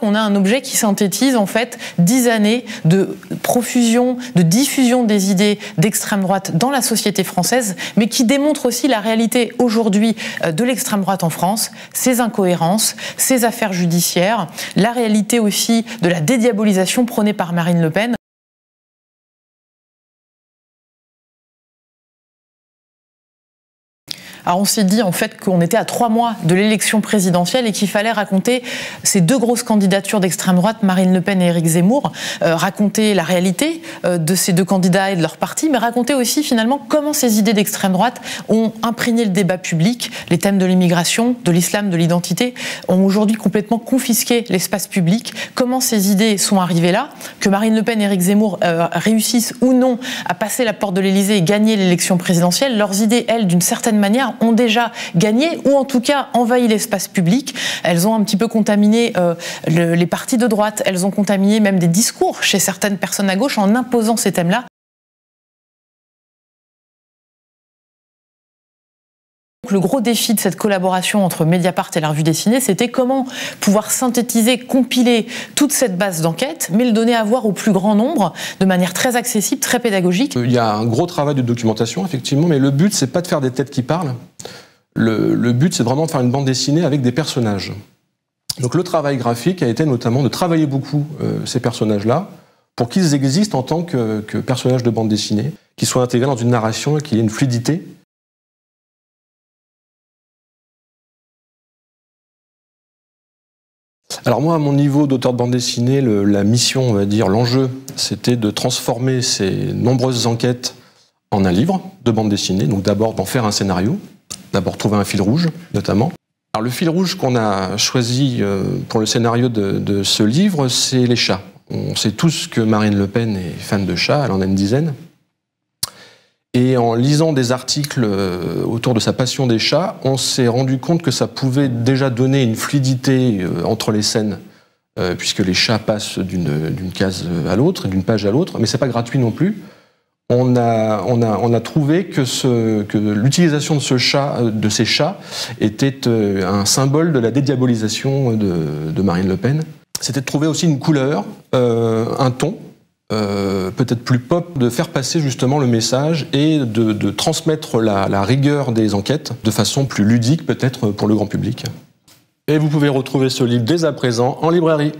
On a un objet qui synthétise en fait 10 années de profusion, de diffusion des idées d'extrême droite dans la société française, mais qui démontre aussi la réalité aujourd'hui de l'extrême droite en France, ses incohérences, ses affaires judiciaires, la réalité aussi de la dédiabolisation prônée par Marine Le Pen. Alors on s'est dit en fait qu'on était à 3 mois de l'élection présidentielle et qu'il fallait raconter ces 2 grosses candidatures d'extrême droite, Marine Le Pen et Éric Zemmour, raconter la réalité de ces 2 candidats et de leur parti, mais raconter aussi finalement comment ces idées d'extrême droite ont imprégné le débat public. Les thèmes de l'immigration, de l'islam, de l'identité ont aujourd'hui complètement confisqué l'espace public. Comment ces idées sont arrivées là, que Marine Le Pen et Éric Zemmour réussissent ou non à passer la porte de l'Élysée et gagner l'élection présidentielle, leurs idées, elles, d'une certaine manière, ont déjà gagné ou en tout cas envahi l'espace public. Elles ont un petit peu contaminé les partis de droite, elles ont contaminé même des discours chez certaines personnes à gauche en imposant ces thèmes-là. Le gros défi de cette collaboration entre Mediapart et la Revue Dessinée, c'était comment pouvoir synthétiser, compiler toute cette base d'enquête, mais le donner à voir au plus grand nombre, de manière très accessible, très pédagogique. Il y a un gros travail de documentation, effectivement, mais le but, c'est pas de faire des têtes qui parlent. Le but, c'est vraiment de faire une bande dessinée avec des personnages. Donc le travail graphique a été notamment de travailler beaucoup ces personnages-là, pour qu'ils existent en tant que personnages de bande dessinée, qu'ils soient intégrés dans une narration et qu'il y ait une fluidité. Alors moi, à mon niveau d'auteur de bande dessinée, la mission, on va dire, l'enjeu, c'était de transformer ces nombreuses enquêtes en un livre de bande dessinée. Donc d'abord d'en faire un scénario, d'abord trouver un fil rouge, notamment. Alors le fil rouge qu'on a choisi pour le scénario de ce livre, c'est les chats. On sait tous que Marine Le Pen est fan de chats, elle en a une dizaine. Et en lisant des articles autour de sa passion des chats, on s'est rendu compte que ça pouvait déjà donner une fluidité entre les scènes, puisque les chats passent d'une case à l'autre, d'une page à l'autre, mais c'est pas gratuit non plus. On a trouvé que l'utilisation de ces chats était un symbole de la dédiabolisation de Marine Le Pen. C'était de trouver aussi une couleur, un ton, peut-être plus pop, de faire passer justement le message et de transmettre la rigueur des enquêtes de façon plus ludique peut-être pour le grand public. Et vous pouvez retrouver ce livre dès à présent en librairie.